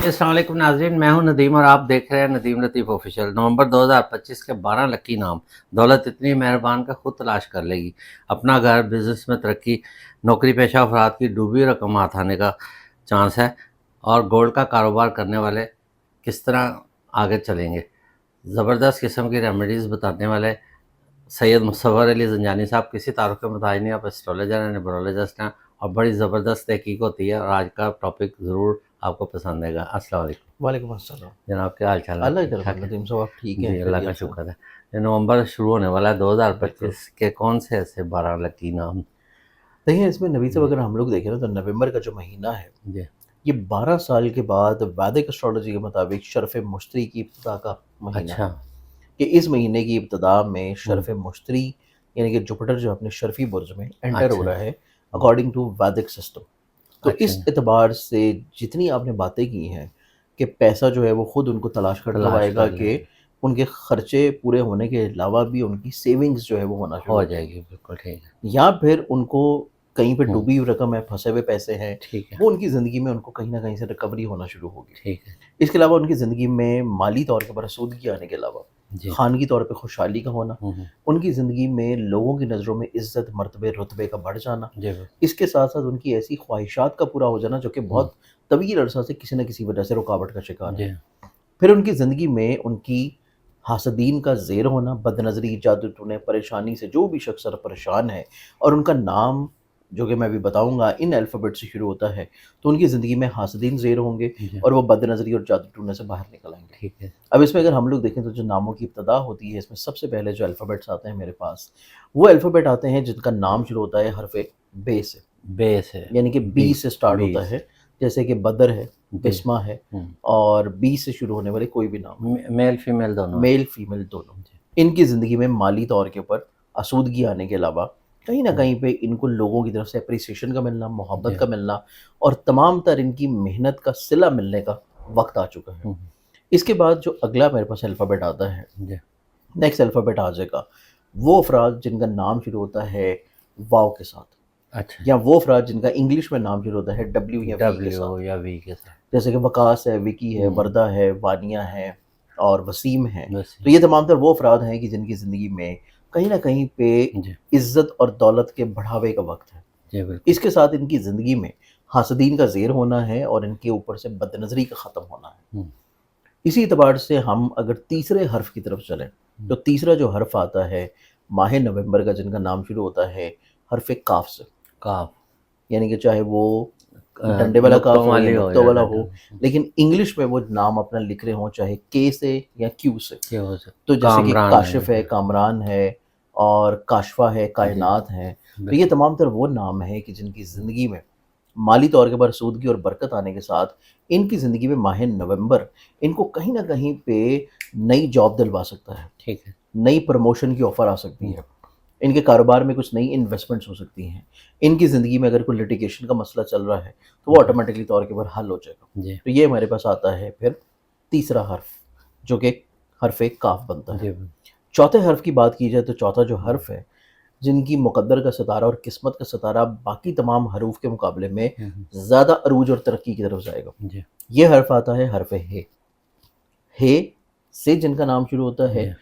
अस्सलाम वालेकुम नाज़रीन, मैं हूं नदीम और आप देख रहे हैं नदीम लतीफ़ ऑफिशियल। नवंबर 2025 के 12 लकी नाम। दौलत इतनी मेहरबान का खुद तलाश कर लेगी। अपना घर, बिजनेस में तरक्की, नौकरी पेशा अफराद की डूबी रकम हाथ आने का चांस है। और गोल्ड का कारोबार करने वाले किस तरह आगे चलेंगे, ज़बरदस्त किस्म की रेमेडीज़ बताने वाले सैयद मुसव्वर अली ज़ंजानी साहब किसी तारुफ के मुताबिक नहीं, आप एस्ट्रोलॉजर हैं, न्यूमरोलॉजिस्ट हैं और बड़ी ज़बरदस्त तहकीक होती है। और आज का टॉपिक ज़रूर आपको पसंद आएगा। अस्सलाम वालेकुम वालेकुम अस्सलाम। जनाब, क्या हाल चाल है? अल्लाह की ठीक तरफ ठाक है नदीम साहब, आप ठीक हैं? जी, अल्लाह का खैरियत से? शुक्र है। ये नवंबर शुरू होने वाला है बिल्कुल। 2025 के कौन से ऐसे 12 लकी नाम? देखिए, इसमें नबी साहब जी अगर हम लोग देखें ना, तो नवंबर का जो महीना है, जी। ये 12 साल के बाद वैदिक एस्ट्रोलॉजी के मुताबिक शरफ़ मुश्तरी की इब्तिदा का महीना अच्छा। है। कि इस महीने की इब्तिदा में हम्म, शरफ़ मुश्तरी यानी कि जुपिटर जो अपने शर्फ़ी बुर्ज में एंटर हो अच्छा रहा है हम्म, अकॉर्डिंग टू वैदिक सिस्टम। तो अच्छा। इस एतबार से जितनी आपने बातें की हैं कि पैसा जो है वो खुद उनको तलाश कर तब तलाश आएगा कर कि लेंगे, उनके खर्चे पूरे होने के अलावा भी उनकी सेविंग्स जो है वो होना शुरू हो हो जाएगी। जाएगी, बिल्कुल ठीक है। या फिर उनको कहीं पे हम्म, डूबी हुई रकम है, फँसे हुए पैसे हैं, ठीक है वो उनकी ज़िंदगी में उनको कहीं न कहीं से रिकवरी होना शुरू होगी। ठीक है। इसके अलावा उनकी ज़िंदगी में माली तौर के ऊपर आसूदगी आने के अलावा, जी। ख़ानगी तौर पे खुशहाली का होना, हम्म, उनकी ज़िंदगी में लोगों की नज़रों में इज़्ज़त, मर्तबे, रुतबे का बढ़ जाना, जी बिल्कुल। इसके साथ-साथ उनकी ऐसी ख़्वाहिशात का पूरा हो जाना जो कि हम्म, बहुत तवील अरसा से किसी न किसी वजह से रुकावट का शिकार है। जी फिर उनकी ज़िंदगी में उनकी हासदीन का ज़ेर होना, बदनज़री, जादू-टोने, परेशानी से जो भी शख़्स परेशान है और उनका नाम जो कि मैं अभी बताऊँगा इन अल्फ़ाबेट से शुरू होता है, तो उनकी ज़िंदगी में हासदीन ज़ेर होंगे जी। और वो बदनज़री और जादू-टोने से बाहर निकल आएँगे। ठीक है। अब इसमें अगर हम लोग देखें तो जो नामों की इब्तिदा होती है, इसमें सबसे पहले जो अल्फ़ाबेट्स आते हैं मेरे पास, वो अल्फ़ाबेट आते हैं जिनका नाम शुरू होता है हरफ़े बे से। बेस है। यानी कि बी। बी से स्टार्ट होता बीस। है, जैसे कि बदर है, जी। बिस्मा है हम्म, और बी से शुरू होने वाले कोई भी नाम है, मेल फीमेल दोनों है। मेल फीमेल दोनों। जी। इनकी ज़िंदगी में माली तौर के ऊपर आसूदगी आने के अलावा कहीं न हम्म, कहीं पे इनको लोगों की तरफ से एप्रिसिएशन का मिलना, मोहब्बत जी। का मिलना और तमाम तर इनकी मेहनत का सिला मिलने का वक़्त आ चुका है। हम्म, इसके बाद जो अगला मेरे पास अल्फ़ाबेट आता है, जी। नेक्स्ट अल्फ़ाबेट आ जाएगा, वो अफ़राद जिनका नाम शुरू होता है वाव के साथ अच्छा। या वो अफ़राद जिनका इंग्लिश में नाम शुरू होता है डब्ल्यू या वी के डब्ल्यू साथ। या वी के साथ। जैसे कि वकास है, विकी है, हम्म, वरदा है, वानिया है और वसीम है। बस तो ये तमाम तर वो अफ़राद हैं कि जिनकी ज़िंदगी में कहीं न कहीं पे जी। इज़्ज़त और दौलत के बढ़ावे का वक़्त है। जी बिल्कुल। इसके साथ इनकी ज़िंदगी में हासदीन का ज़ेर होना है और इनके ऊपर से बदनज़री का ख़त्म होना है। हम्म, इसी एतबार से हम अगर तीसरे हर्फ़ की तरफ चलें, हम्म, तो तीसरा जो हर्फ़ आता है माह नवंबर का जिनका नाम शुरू होता है हर्फ़ काफ़ से। काफ। यानी कि चाहे वो डंडे वाला नुक्तों काफ हो या वाली हो नुक्तों या वाला डंडा। हो, लेकिन इंग्लिश में वो नाम अपना लिख रहे हों चाहे के से या क्यू से। ये हो सकता। तो जैसे कि कामरान काशिफ़ है, है। कामरान है और काशफ़ा है, जी कायनात है। तो ये बिल्कुल। तमाम तर वो नाम हैं कि जिनकी ज़िंदगी में माली तौर के ऊपर सूदगी और बरकत आने के साथ इनकी ज़िंदगी में माह नवंबर इनको कहीं न कहीं पे नई जॉब दिलवा सकता है, ठीक है। नई प्रमोशन की ऑफ़र आ सकती हम्म, है। इनके कारोबार में कुछ नई इन्वेस्टमेंट्स हो सकती हैं। इनकी ज़िंदगी में अगर कोई लिटिगेशन का मसला चल रहा है, तो वो जी ऑटोमैटिकली तौर के ऊपर हल हो जाएगा। जी तो ये हमारे पास आता है फिर तीसरा हर्फ़, जो कि हर्फ़ काफ़ बनता है। जी चौथे हर्फ़ की बात की जाए तो चौथा जो हर्फ़ है, जिनकी मुक़द्दर का सितारा और किस्मत का सितारा बाकी तमाम हरूफ के मुकाबले में हम्म, ज़्यादा अरूज और तरक्की की तरफ जाएगा। जी ये हर्फ़ आता है हर्फ़ हे। हे से जिनका नाम शुरू होता है जी।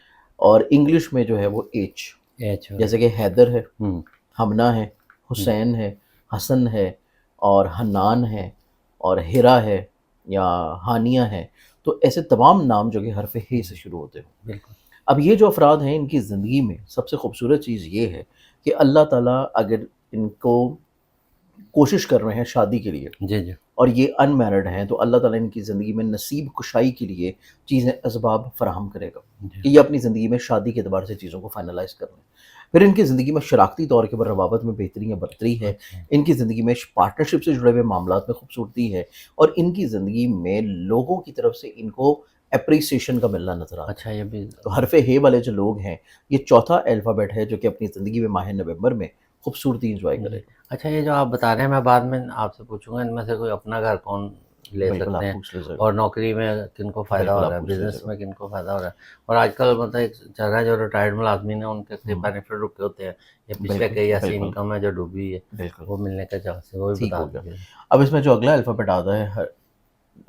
और इंग्लिश में जो है वो एच, एच वाला। जैसे कि हैदर है, हम्म, हमना है, हम्म, हुसैन है, हसन है और हन्नान है और हिरा है या हानिया है। तो ऐसे तमाम नाम जो कि हरफ़ हे से शुरू होते हैं। बिल्कुल। अब ये जो अफ़राद हैं इनकी ज़िंदगी में सबसे खूबसूरत चीज़ ये है कि अल्लाह ताला अगर इनको कोशिश कर रहे हैं शादी के लिए जी जी और ये अनमैरिड हैं, तो अल्लाह ताला इनकी ज़िंदगी में नसीब कुशाई के लिए चीज़ें असबाब फ़राहम करेगा जी। कि ये अपनी ज़िंदगी में शादी के एतबार से चीज़ों को फ़ाइनलाइज़ कर लें। फिर इनकी ज़िंदगी में शराकती तौर के ऊपर रवाबत में बेहतरी या बरतरी है। अच्छा। इनकी ज़िंदगी में पार्टनरशिप से जुड़े हुए मामलात में खूबसूरती है और इनकी ज़िंदगी में लोगों की तरफ से इनको एप्रिसिएशन का मिलना नज़र आता है। अच्छा, ये भी। तो हरफ़े हे वाले जो लोग हैं, ये चौथा अल्फ़ाबेट है जो कि अपनी ज़िंदगी में माह नवंबर में खूबसूरती एन्जॉय जी। करेगा। अच्छा, ये जो आप बता रहे हैं मैं बाद में आपसे पूछूँगा, इनमें से कोई अपना घर कौन ले बिल्कुल, सकते आप हैं पूछ लीजिएगा। और नौकरी में किनको फ़ायदा बिल्कुल, हो आप रहा है, पूछ बिज़नेस लीजिएगा। में किनको फ़ायदा हो रहा है? और आजकल मतलब एक चल रहा है, जो रिटायर्ड मुलाज़मीन हैं उनके कई हुँ, बेनिफिट रुके होते हैं, या पिछले बिल्कुल, कई ऐसी बिल्कुल, इनकम है जो डूबी हुई है, बिल्कुल, वो मिलने का चांस है, वो भी ठीक बता हो गया। दीजिए। अब इसमें जो अगला अल्फ़ाबेट आता है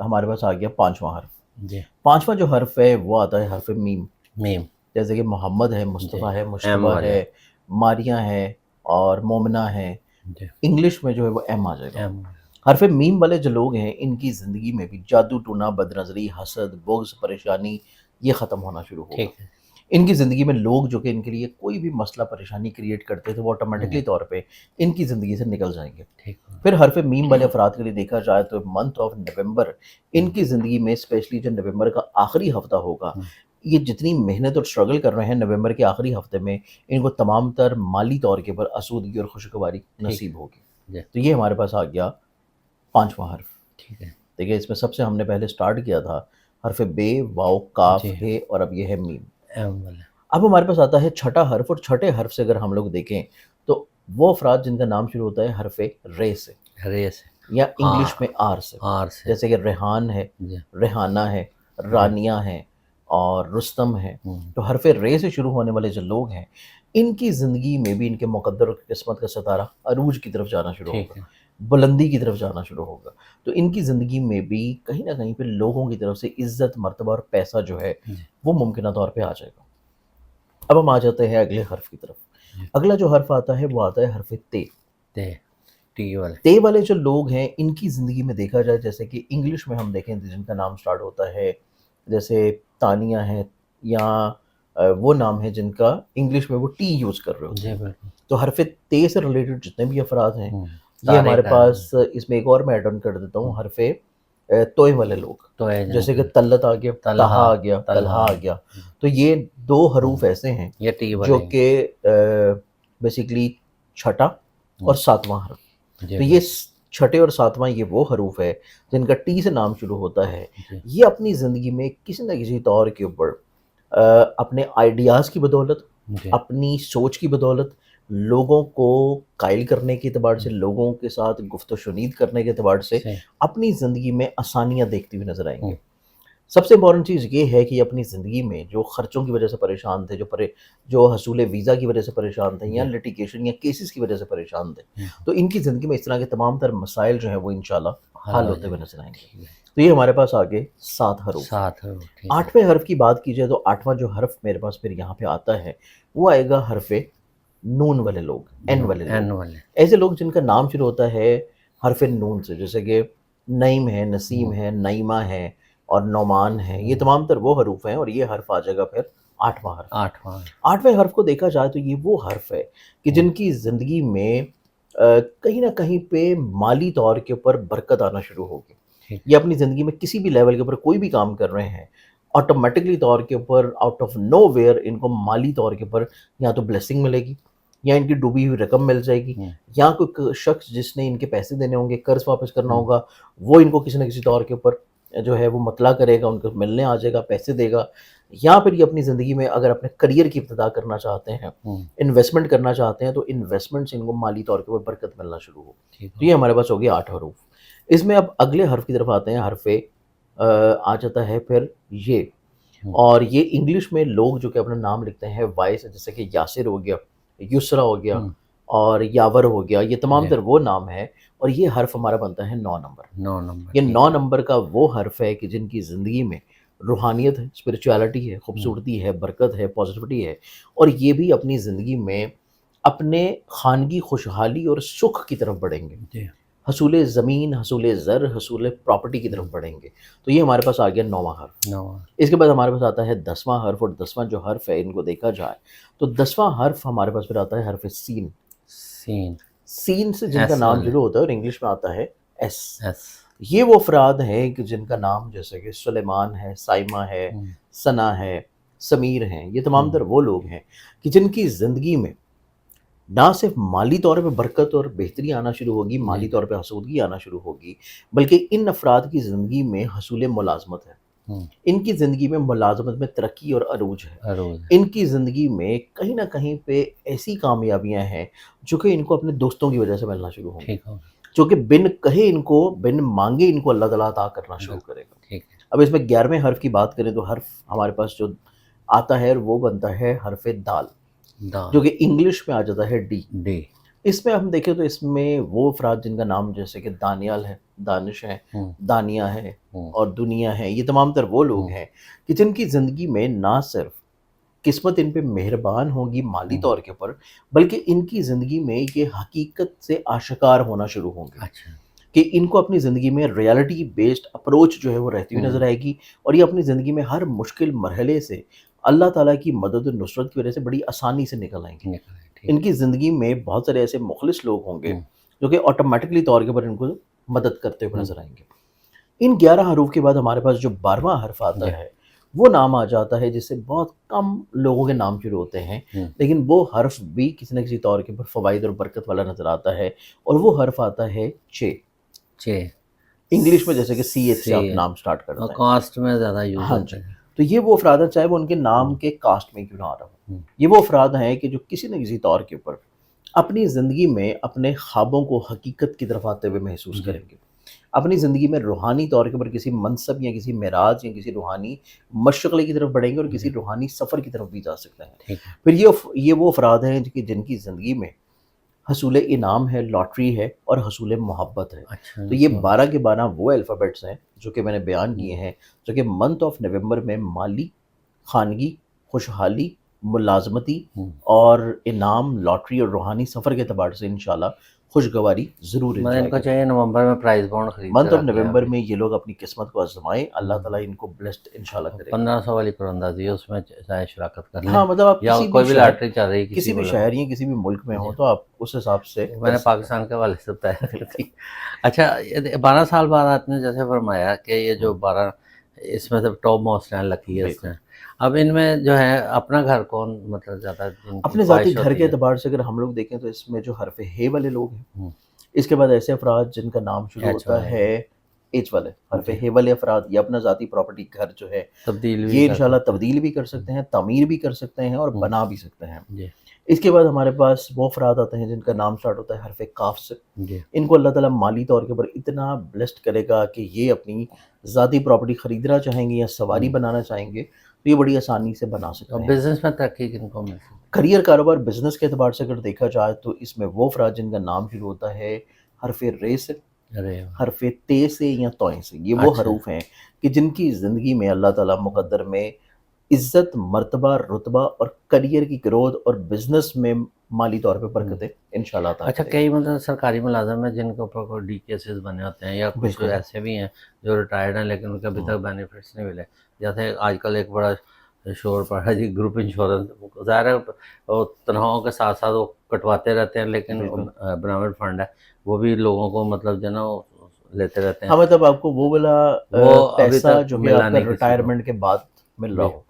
हमारे पास आ गया पांचवा हर्फ। जी पांचवा जो हर्फ है वो आता है हर्फ मीम। मीम जैसे कि मोहम्मद है, जी मुस्तफ़ा है, एम मुश्तबा वाले है, मारिया है और मोमना है। जी इंग्लिश में जो है वो एम आ जाएगा। एम हरफ मीम वाले जो लोग हैं इनकी ज़िंदगी में भी जादू टूना, बदनज़री, हसद, बुग़्ज़, परेशानी ये ख़त्म होना शुरू होगा। ठीक है इनकी ज़िंदगी में लोग जो कि इनके लिए कोई भी मसला परेशानी क्रिएट करते थे वो ऑटोमेटिकली तौर पे इनकी ज़िंदगी से निकल जाएंगे। ठीक है फिर हरफ मीम वाले अफराद के लिए देखा जाए तो मंथ ऑफ नवंबर इनकी ज़िंदगी में स्पेशली जो नवंबर का आखिरी हफ्ता होगा, ये जितनी मेहनत और स्ट्रगल कर रहे हैं नवंबर के आखिरी हफ्ते में इनको तमाम तर माली तौर के ऊपर आसूदगी और खुशगवारी नसीब होगी। जी तो ये हमारे पास आ गया पांचवा हर्फ। ठीक है देखिए इसमें सबसे हमने पहले स्टार्ट किया था हरफ बे, वाव, काफ, जी हे और अब ये है मीम। एम वाले अब हमारे पास आता है छठा हर्फ, और छठे हर्फ से अगर हम लोग देखें तो वो अफराद जिनका नाम शुरू होता है हरफ रे से रे से या इंग्लिश में आर से। आर से जैसे कि रेहान है, जी रेहाना है, रानिया है और रुस्तम है। तो हरफ रे से शुरू होने वाले जो लोग हैं इनकी ज़िंदगी में भी इनके मुकद्दर और किस्मत का सितारा अरूज की तरफ जाना शुरू ठीक होगा, है बुलंदी की तरफ जाना शुरू होगा। तो इनकी ज़िंदगी में भी कहीं ना कहीं पे लोगों की तरफ से इज्जत, मर्तबा और पैसा जो है जी वो मुमकिन तौर पे आ जाएगा। अब हम आ जाते हैं अगले हर्फ की तरफ। जी अगला जो हर्फ आता है वो आता है हरफ ते। ते टी वाले ते वाले जो लोग हैं इनकी ज़िंदगी में देखा जाए, जैसे कि इंग्लिश में हम देखें तो जिनका नाम स्टार्ट होता है जैसे तानिया है या वो नाम है जिनका इंग्लिश में वो टी यूज़ कर रहे होते जी हैं। बिल्कुल तो हरफ ते से रिलेटेड जितने भी अफराद हैं ये तारे हमारे का पास, इसमें एक और मैं ऐड ऑन कर देता हूँ हरफ तोय वाले लोग। तो है जैसे कि जिनका तल्लत आ गया, तलहा तहा आ गया, तलहा आ गया। तो ये दो हरूफ ऐसे हैं ये टी जो वाले कि बेसिकली छठा और सातवां हर्फ। जी तो ये छठे और सातवां ये वो हरूफ है जिनका टी से नाम शुरू होता है। जी ये अपनी ज़िंदगी में किसी न किसी तौर के ऊपर अपने आइडियाज़ की बदौलत, जी अपनी सोच की बदौलत, लोगों को कायल करने के एतबार से, लोगों के साथ गुफ्त शुनीद करने के एतबार से से अपनी ज़िंदगी में आसानियाँ देखते हुए नज़र आएंगे। सबसे इम्पॉर्टेंट चीज़ ये है कि अपनी ज़िंदगी में जो ख़र्चों की वजह से परेशान थे, जो हसूल वीज़ा की वजह से परेशान थे या जी लिटिगेशन या केसेस की वजह से परेशान थे, हम्म, तो इनकी ज़िंदगी में इस तरह के तमाम तर मसाइल जो हैं वो इंशाल्लाह हल हल हो होते हुए जाएंगे नज़र आएंगे। ठीक है तो ये हमारे पास आगे 7 हरूफ। सात है ठीक है आठवें हर्फ की बात की जाए तो आठवां जो हर्फ मेरे पास फिर यहाँ पे आता है वो आएगा हरफ नून वाले लोग, एन वाले एन लोग। वाले ऐसे लोग जिनका नाम शुरू होता है हरफ नून से, जैसे कि नईम है, नसीम है, नईमा है और नौमान है। ये तमाम तर वो हरूफ हैं और ये हर्फ आ जाएगा फिर आठवां हर्फ। आठवां आठवें हर्फ को देखा जाए तो ये वो हर्फ है कि जिनकी ज़िंदगी में कहीं ना कहीं पे माली तौर के ऊपर बरकत आना शुरू होगी। ठीक ये अपनी ज़िंदगी में किसी भी लेवल के ऊपर कोई भी काम कर रहे हैं, ऑटोमेटिकली तौर के ऊपर आउट ऑफ नोवेयर इनको माली तौर के ऊपर या तो ब्लेसिंग मिलेगी या इनकी डूबी हुई रकम मिल जाएगी, या कोई शख्स जिसने इनके पैसे देने होंगे, कर्ज वापस करना होगा, वो इनको किसी न किसी तौर के ऊपर जो है वो मतला करेगा, उनको मिलने आ जाएगा, पैसे देगा। या फिर ये अपनी ज़िंदगी में अगर अपने करियर की इब्तिदा करना चाहते हैं, इन्वेस्टमेंट करना चाहते हैं, तो इन्वेस्टमेंट से इनको माली तौर के ऊपर बरकत मिलना शुरू हो। ठीक तो ये हमारे पास हो गया 8 हरूफ। इसमें अब अगले हर्फ की तरफ आते हैं, हरफ़े आ जाता है फिर ये। और ये इंग्लिश में लोग जो कि अपना नाम लिखते हैं वाई से, जैसे कि यासिर हो गया, युसरा हो गया और यावर हो गया, ये तमाम तर वो नाम है। और ये हर्फ हमारा बनता है 9 नंबर। 9 नंबर ये ठीक 9 नंबर का वो हर्फ है कि जिनकी ज़िंदगी में रूहानियत है, स्पिरिचुअलिटी है, खूबसूरती है, बरकत है, पॉजिटिविटी है, और ये भी अपनी ज़िंदगी में अपने खानगी खुशहाली और सुख की तरफ बढ़ेंगे, जी हसूल ज़मीन, हसूल ज़र, हसूल प्रॉपर्टी की तरफ बढ़ेंगे। तो ये हमारे पास आ गया 9वां हर्फ। 9 इसके बाद हमारे पास आता है 10वां हर्फ, और 10वां जो हर्फ है इनको देखा जाए तो 10वां हर्फ हमारे पास फिर आता है हर्फ सीन। सीन सीन से जिनका एस नाम वाले शुरू होता है और इंग्लिश में आता है एस। एस ये वो अफराद हैं कि जिनका नाम जैसे कि सुलेमान है, साइमा है, सना है, समीर हैं। ये तमाम तर वो लोग हैं कि जिनकी ज़िंदगी में ना सिर्फ माली तौर पे बरकत और बेहतरी आना शुरू होगी, माली तौर पे हसूदगी आना शुरू होगी, बल्कि इन अफराद की ज़िंदगी में हसूल मुलाजमत है। इनकी ज़िंदगी में मुलाजमत में तरक्की और अरूज है। रोज इनकी ज़िंदगी में कहीं ना कहीं पे ऐसी कामयाबियां हैं जो कि इनको अपने दोस्तों की वजह से मिलना शुरू होंगी, ठीक हो जो कि बिन कहे इनको, बिन मांगे इनको अल्लाह ताला अता करना शुरू करेगा। ठीक है अब इसमें 11वें हर्फ की बात करें तो हर्फ हमारे पास जो आता है वो बनता है हरफ दाल, दाल जो कि इंग्लिश में आ जाता है डी। डी اس میں ہم دیکھیں تو اس میں وہ افراد جن کا نام جیسے کہ دانیال ہے، دانش ہے، ہوں، دانیہ ہے ہوں، اور دنیا ہے، یہ تمام تر وہ لوگ ہوں، ہیں کہ جن کی زندگی میں نہ صرف قسمت ان پہ مہربان ہوگی مالی ہوں، طور کے اوپر، بلکہ ان کی زندگی میں یہ حقیقت سے آشکار ہونا شروع ہوں گے اچھا، کہ ان کو اپنی زندگی میں ریالٹی بیسڈ اپروچ جو ہے وہ رہتی ہوئی ہوں، نظر آئے گی، اور یہ اپنی زندگی میں ہر مشکل مرحلے سے اللہ تعالیٰ کی مدد و نصرت کی وجہ سے بڑی آسانی سے نکل آئیں گے۔ نکل آئے، ٹھیک ان کی زندگی میں بہت سارے ایسے مخلص لوگ ہوں ہے، گے جو کہ آٹومیٹکلی طور کے اوپر ان کو مدد کرتے ہوئے ہوں، نظر آئیں گے۔ ان 11 حروف کے بعد ہمارے پاس جو 12واں حرف جی، آتا ہے وہ نام آ جاتا ہے جس سے بہت کم لوگوں کے نام شروع ہوتے ہیں، ہوں، لیکن وہ حرف بھی کسی نہ کسی طور کے اوپر فوائد اور برکت والا نظر آتا ہے، اور وہ حرف آتا ہے چ۔ چھ، انگلش میں جیسے کہ سی ایچ سے سی، آپ نام سٹارٹ اور کرتے ہیں۔ کاسٹ میں زیادہ یوز ہاں ہوتا جی، ہے۔ تو یہ وہ افراد ہیں، چاہے وہ ان کے نام ہوں، کے کاسٹ میں کیوں نہ آ رہا ہو، ہوں، یہ وہ افراد ہیں کہ جو کسی نہ کسی طور کے اوپر اپنی زندگی میں اپنے خوابوں کو حقیقت کی طرف آتے ہوئے محسوس جی، کریں گے، اپنی زندگی میں روحانی طور کے اوپر کسی منصب یا کسی معراج یا کسی روحانی مشغلے کی طرف بڑھیں گے اور جی، کسی روحانی سفر کی طرف بھی جا سکتے ہیں۔ ٹھیک ہے، پھر یہ وہ افراد ہیں کہ جن کی زندگی میں حصول انعام ہے، لاٹری ہے اور حصول محبت ہے۔ اچھا، تو یہ بہت 12 اچھا، کے 12 وہ الفابیٹس ہیں جو کہ میں نے بیان ہوں، کیے ہیں، جو کہ منتھ آف نومبر میں مالی، خانگی، خوشحالی، ملازمتی ہوں، اور انعام، لاٹری اور روحانی سفر کے اعتبار سے انشاءاللہ خوشگواری ضرور میں ان انجوائے کو کریں چاہیے گے۔ نومبر میں پرائز بانڈ خرید کے منتھ آف رکھ لیں نومبر ابھی۔ میں یہ لوگ اپنی قسمت کو آزمائیں، اللہ ہوں، تعالیٰ ان کو بلیسڈ انشاءاللہ کرے گا۔ 1500 والی قرآن اس میں چاہے شراکت کر لیں، ہاں مطلب آپ یا کسی بھی کوئی بھی شہر، لاٹری چل رہی کسی کسی بھی ملک شہر میں۔ یا کسی بھی ملک میں جی، ہوں تو آپ اس حساب سے میں کر نے سکتے پاکستان کے حوالے سے بتایا ہیں۔ تھا۔ اچھا، 12 سال بعد آپ نے جیسے فرمایا کہ یہ جو 12 اس میں سے ٹاپ موسٹ ہیں، لکی ہے اس بالکل، میں، اب ان میں جو ہے اپنا گھر کون مطلب زیادہ جن کی اپنے ذاتی خواہش گھر کے ہوتی ہے؟ اعتبار سے اگر ہم لوگ دیکھیں تو اس میں جو حرف ہے والے لوگ ہیں، ہوں، اس کے بعد ایسے افراد جن کا نام شروع ایچ ہوتا والے، ہے ایچ والے، حرف جی، ہے والے افراد یہ اپنا ذاتی پراپرٹی گھر جو ہے تبدیل بھی یہ کر انشاءاللہ سکتے تبدیل بھی کر سکتے ہیں، تعمیر بھی کر سکتے ہیں اور ہیں۔ بنا بھی سکتے ہیں۔ جی، اس کے بعد ہمارے پاس وہ افراد آتے ہیں جن کا نام سٹارٹ ہوتا ہے حرف کاف سے۔ جی، ان کو اللہ تعالیٰ مالی طور کے اوپر اتنا بلیسڈ کرے گا کہ یہ اپنی ذاتی پراپرٹی خریدنا چاہیں گے یا سواری ہوں، بنانا چاہیں گے تو یہ بڑی آسانی سے بنا اور سکتے ہیں۔ بزنس میں ترقی کن کو مل سکتی کریئر، کاروبار، بزنس کے اعتبار سے اگر دیکھا جائے تو اس میں وہ افراد جن کا نام شروع ہوتا ہے حرف رے سے، ہے؟ ارے واہ، حرف تے سے یا توئیں سے، یہ وہ اچھا، حروف ہیں کہ جن کی زندگی میں اللہ تعالیٰ مقدر میں عزت، مرتبہ، رتبہ اور کریئر کی گروتھ اور بزنس میں مالی طور پہ ہوں۔ برکتیں انشاءاللہ عطا اچھا، کرے گا۔ کئی مطلب سرکاری ملازم ہیں جن کے اوپر کوئی ڈی کیسز بنے ہوتے ہیں، یا کچھ بالکل، ایسے بھی ہیں جو ریٹائرڈ ہیں لیکن ان کے ابھی تک بینیفٹس نہیں ملے، جیسے آج کل ایک بڑا شور پڑا ہے جی گروپ انشورنس، ظاہر ہے وہ تنخواہوں کے ساتھ ساتھ وہ کٹواتے رہتے ہیں، لیکن بالکل۔ پرائیویٹ فنڈ ہے وہ بھی لوگوں کو مطلب جو ہے نا وہ لیتے رہتے ہیں، ہاں مطلب آپ کو وہ والا وہ ابھی پیسہ تک جو کہ ملا آپ کا نہیں کسی کو۔ ریٹائرمنٹ کے بعد مل رہا جی، ہو،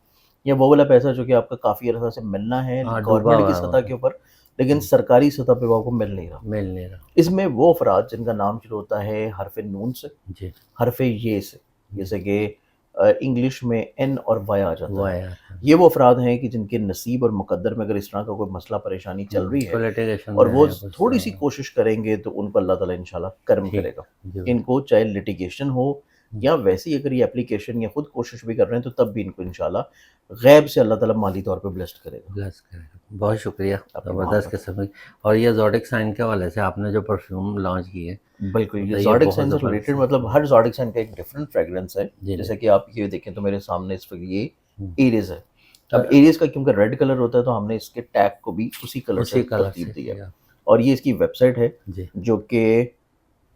یا وہ والا پیسہ جو کہ آپ کا کافی عرصہ سے ملنا ہے ہاں، ڈوبا گورنمنٹ کی ہوا ہے وہ سطح تو، کے اوپر، لیکن سرکاری سطح پہ وہ آپ کو مل نہیں رہا۔ مل نہیں رہا۔ اس میں وہ افراد جن کا نام شروع ہوتا ہے حرف نون سے، جی، حرف یہ سے، جیسے کہ انگلش میں این اور وائی آ وہ جاتا ہے، آیا تھا، یہ وہ افراد ہیں کہ جن کے نصیب اور مقدر میں اگر اس طرح کا کوئی مسئلہ پریشانی چل رہی ہے کوئی litigation اور میں وہ ہے کچھ تھوڑی سی کوشش کریں گے تو ان کو اللہ تعالیٰ انشاءاللہ کرم ٹھیک، کرے گا۔ جی، ان کو چاہے لٹیگیشن ہو یا ویسی اگر یہ اپلیکیشن یا خود کوشش بھی کر رہے ہیں تو تب بھی ان کو انشاءاللہ غیب سے اللہ تعالیٰ مالی طور پہ بلیسڈ کرے گا۔ بلس کرے گا۔ بہت شکریہ، اپنی زبردست محبت، قسم کی۔ اور یہ زوڈک سائن کے حوالے سے آپ نے جو پرفیوم لانچ کی ہے، بالکل یہ مطلب یہ زوڈک بہت سائن سے زبردست ریلیٹڈ ہے۔ مطلب ہر زوڈک سائن کا ایک ڈفرینٹ فریگرنس ہے، جی، جی، جیسے کہ آپ یہ دیکھیں تو میرے سامنے اس وقت یہ ہوں، ایریز ہے۔ اب ایریز کا کیونکہ ریڈ کلر ہوتا ہے تو ہم نے اس کے ٹیگ کو بھی اسی کلر سے اسی کلر سے ترتیب دی ہے، کیا، اور یہ اس کی ویب سائٹ ہے جی، جو کہ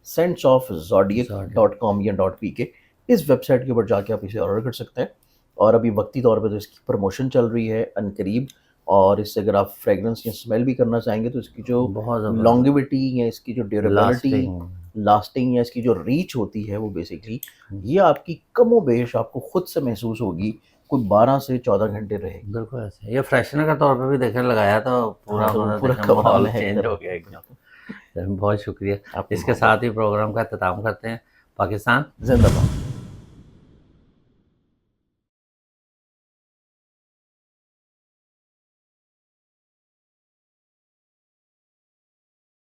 زوڈک، senseofzodiac.com یا .pk، اس ویب سائٹ کے اوپر جا کے آپ اسے آرڈر کر سکتے ہیں، اور ابھی وقتی طور پہ تو اس کی پروموشن چل رہی ہے عنقریب، اور اس سے اگر آپ فریگرنس یا اسمیل بھی کرنا چاہیں گے تو اس کی جو بہت زبردست، لانگیوٹی یا اس کی جو ڈیوریبلٹی، لاسٹنگ، لاسٹنگ یا اس کی جو ریچ ہوتی ہے وہ بیسکلی یہ آپ کی کم و بیش آپ کو خود سے محسوس ہوگی کوئی 12 سے 14 گھنٹے رہے گی۔ بالکل ایسے۔ یہ فریشنر کے طور پہ بھی دیکھیں لگایا تو پورا ہاں تو مطلب پورا دیکھیں کمال ماحول ہے ایک چینج طرح ہو گیا ایک سے۔ دم۔ بہت شکریہ۔ آپ کی اس کے محبت، ساتھ ہی پروگرام کا اختتام کرتے ہیں۔ پاکستان زندہ باد۔